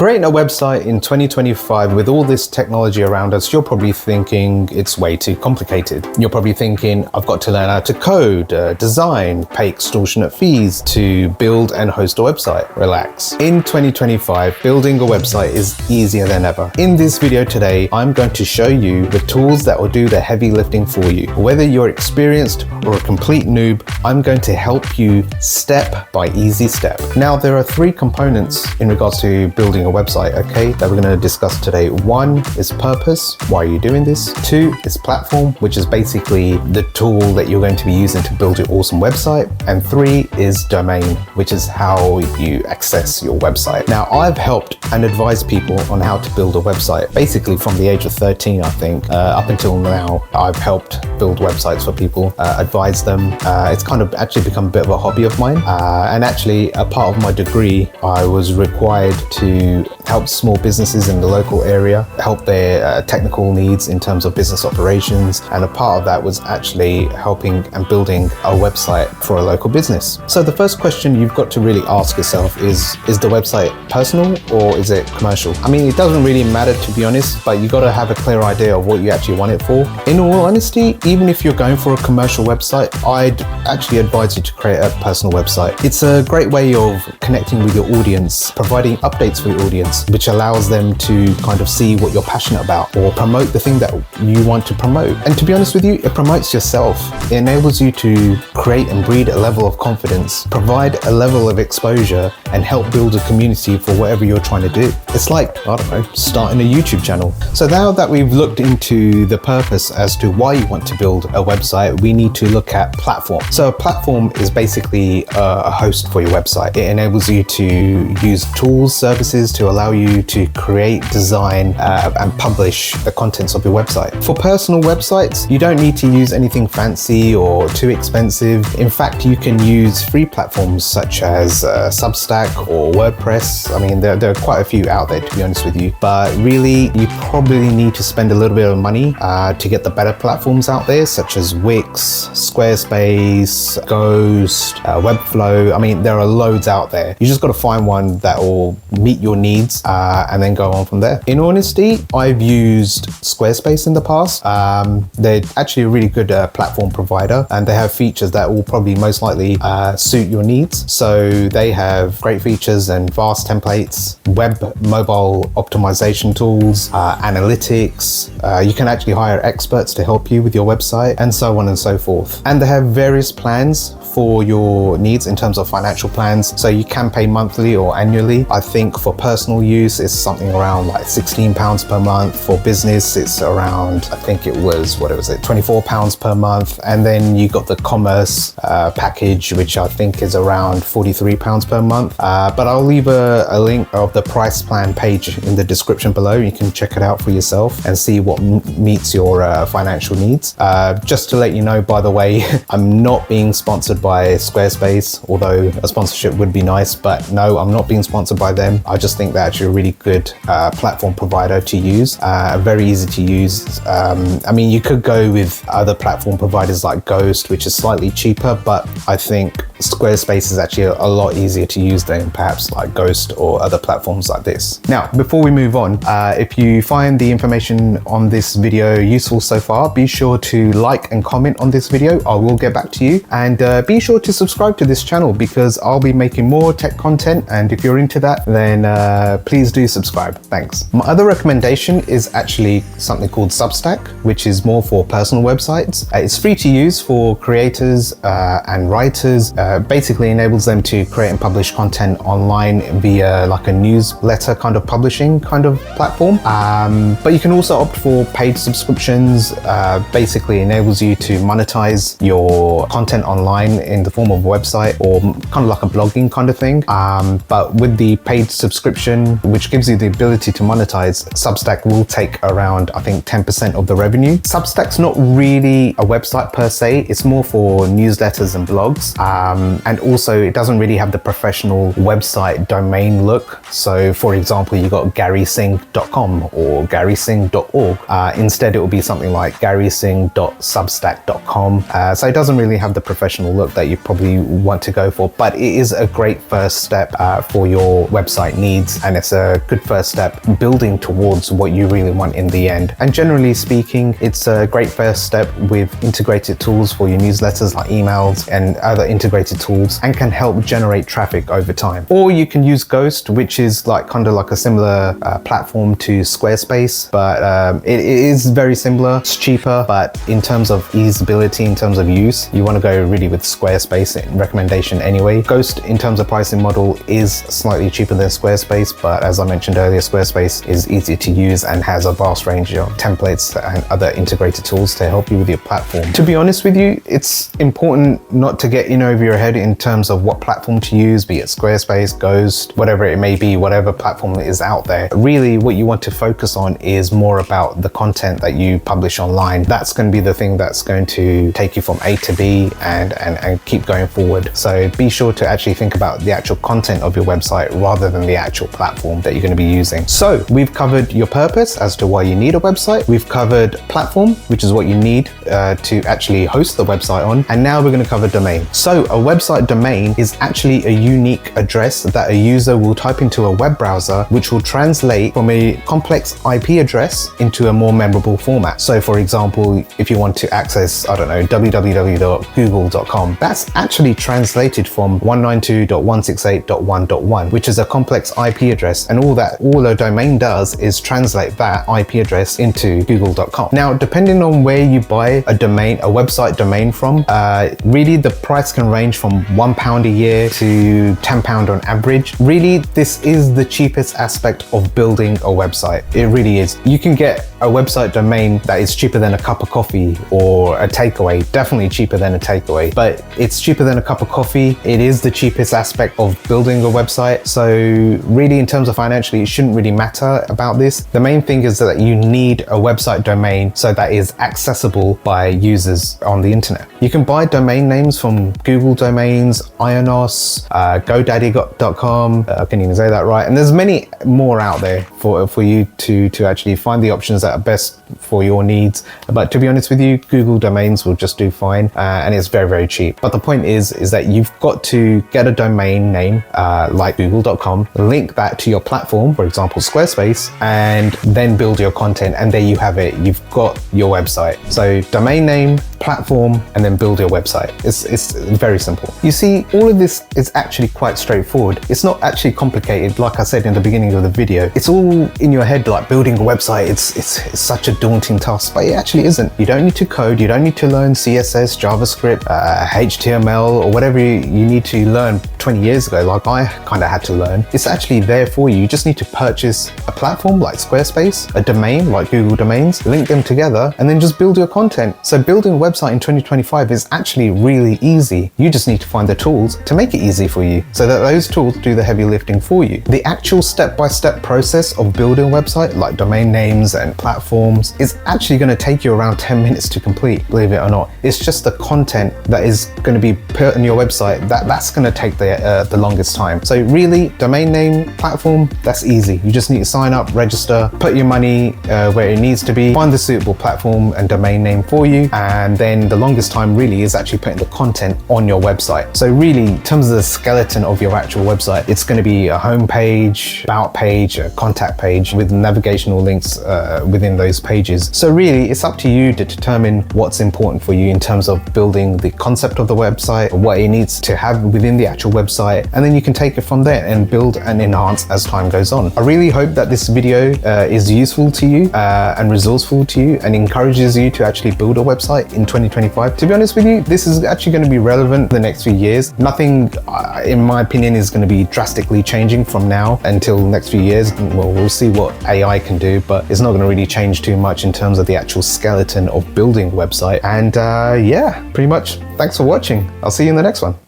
Creating a website in 2025 with all this technology around us, you're probably thinking it's way too complicated. You're probably thinking, I've got to learn how to code, design, pay extortionate fees to build and host a website. Relax. In 2025, building a website is easier than ever. In this video today, I'm going to show you the tools that will do the heavy lifting for you. Whether you're experienced or a complete noob, I'm going to help you step by easy step. Now, there are three components in regards to building a website, okay, that we're going to discuss today. One is purpose. Why are you doing this? Two is platform, which is basically the tool that you're going to be using to build your awesome website. And three is domain, which is how you access your website. Now, I've helped and advised people on how to build a website, basically from the age of 13, I think, up until now. I've helped build websites for people, advise them. It's kind of actually become a bit of a hobby of mine. And actually, a part of my degree, I was required to help small businesses in the local area, help their technical needs in terms of business operations. And a part of that was actually helping and building a website for a local business. So the first question you've got to really ask yourself is the website personal or is it commercial? I mean, it doesn't really matter, to be honest, but you got to have a clear idea of what you actually want it for. In all honesty, even if you're going for a commercial website, I'd actually advise you to create a personal website. It's a great way of connecting with your audience, providing updates for your audience, which allows them to kind of see what you're passionate about or promote the thing that you want to promote. And to be honest with you, it promotes yourself. It enables you to create and breed a level of confidence, provide a level of exposure, and help build a community for whatever you're trying to do. It's like, I don't know, starting a YouTube channel. So now that we've looked into the purpose as to why you want to build a website, we need to look at platform. So a platform is basically a host for your website. It enables you to use tools, services to allow you to create, design, and publish the contents of your website. For personal websites, you don't need to use anything fancy or too expensive. In fact, you can use free platforms such as Substack or WordPress. I mean, there are quite a few out there, to be honest with you, but really you probably need to spend a little bit of money to get the better platforms out there, such as Wix, Squarespace, Ghost, Webflow. I mean, there are loads out there. You just got to find one that will meet your needs and then go on from there. In honesty, I've used Squarespace in the past. They're actually a really good platform provider, and they have features that will probably most likely suit your needs. So they have great features and vast templates, web mobile optimization tools, analytics. You can actually hire experts to help you with your website, and so on and so forth. And they have various plans for your needs in terms of financial plans. So you can pay monthly or annually. I think for personal use, it's something around like £16 per month. For business, it's around, I think it was, £24 per month. And then you got the commerce package, which I think is around £43 per month. But I'll leave a link of the price plan page in the description below. You can check it out for yourself and see what meets your financial needs. Just to let you know, by the way, I'm not being sponsored by Squarespace, although a sponsorship would be nice, but no, I'm not being sponsored by them. I just think they're actually a really good platform provider to use, very easy to use. I mean, you could go with other platform providers like Ghost, which is slightly cheaper, but I think Squarespace is actually a lot easier to use than perhaps like Ghost or other platforms like this. Now, before we move on, if you find the information on this video useful so far, be sure to like and comment on this video. I will get back to you, and be sure to subscribe to this channel because I'll be making more tech content, and if you're into that, then please do subscribe. Thanks. My other recommendation is actually something called Substack, which is more for personal websites. It's free to use for creators and writers. Basically enables them to create and publish content online via like a newsletter kind of publishing kind of platform. But you can also opt for paid subscriptions. Basically enables you to monetize your content online in the form of a website or kind of like a blogging kind of thing. But with the paid subscription, which gives you the ability to monetize, Substack will take around, I think, 10% of the revenue. Substack's not really a website per se. It's more for newsletters and blogs. And also it doesn't really have the professional website domain look. So for example, you got garysingh.com or garysingh.org. Instead, it will be something like garysingh.substack.com. So it doesn't really have the professional look that you probably want to go for, but it is a great first step for your website needs, and it's a good first step building towards what you really want in the end. And generally speaking, it's a great first step with integrated tools for your newsletters like emails and other integrated tools, and can help generate traffic over time. Or you can use Ghost, which is like kind of like a similar platform to Squarespace, but it is very similar. It's cheaper, but in terms of easeability, in terms of use, you want to go really with Squarespace recommendation anyway. Ghost, in terms of pricing model, is slightly cheaper than Squarespace, but as I mentioned earlier, Squarespace is easy to use and has a vast range of templates and other integrated tools to help you with your platform. To be honest with you, it's important not to get in over your head in terms of what platform to use, be it Squarespace, Ghost, whatever it may be, whatever platform is out there. Really, what you want to focus on is more about the content that you publish online. That's going to be the thing that's going to take you from A to B and keep going forward. So be sure to actually think about the actual content of your website rather than the actual platform that you're going to be using. So we've covered your purpose as to why you need a website. We've covered platform, which is what you need to actually host the website on. And now we're going to cover domain. So a website domain is actually a unique address that a user will type into a web browser, which will translate from a complex IP address into a more memorable format. So for example, if you want to access, I don't know, www.google.com, that's actually translated from 192.168.1.1, which is a complex IP address. And all a domain does is translate that IP address into google.com. Now, depending on where you buy a website domain from, really the price can range from £1 a year to £10 on average. Really, this is the cheapest aspect of building a website. It really is. You can get a website domain that is cheaper than a cup of coffee or a takeaway, definitely cheaper than a takeaway, but it's cheaper than a cup of coffee. It is the cheapest aspect of building a website. So really, in terms of financially, it shouldn't really matter about this. The main thing is that you need a website domain so that is accessible by users on the internet. You can buy domain names from Google Domains, Ionos, GoDaddy.com, I can't even say that right. And there's many more out there for you to actually find the options that are best for your needs. But to be honest with you, Google Domains will just do fine, and it's very, very cheap. But the point is that you've got to get a domain name like google.com, link that to your platform, for example, Squarespace, and then build your content. And there you have it. You've got your website. So domain name, platform, and then build your website. It's very simple. You see, all of this is actually quite straightforward. It's not actually complicated. Like I said in the beginning of the video, it's all in your head, like building a website. It's such a daunting task, but it actually isn't. You don't need to code. You don't need to learn CSS, JavaScript, HTML, or whatever you need to learn 20 years ago, like I kind of had to learn. It's actually there for you. You just need to purchase a platform like Squarespace, a domain like Google Domains, link them together, and then just build your content. So building a website in 2025 is actually really easy. You just need to find the tools to make it easy for you so that those tools do the heavy lifting for you. The actual step-by-step process of building a website like domain names and platforms is actually going to take you around 10 minutes to complete, believe it or not. It's just the content that is going to be put on your website that's going to take the longest time. So really, domain name, platform, that's easy. You just need to sign up, register, put your money where it needs to be, find the suitable platform and domain name for you, and then the longest time really is actually putting the content on your website. So really, in terms of the skeleton of your actual website, it's going to be a home page, about page, a contact page with navigational links within those pages. So really, it's up to you to determine what's important for you in terms of building the concept of the website, what it needs to have within the actual website, and then you can take it from there and build and enhance as time goes on. I really hope that this video is useful to you and resourceful to you and encourages you to actually build a website in 2025. To be honest with you, this is actually going to be relevant for the next few years. Nothing, in my opinion, is going to be drastically changing from now until the next few years. Well, we'll see what AI can do, but it's not going to really change too much in terms of the actual skeleton of building a website. And yeah, pretty much. Thanks for watching. I'll see you in the next one.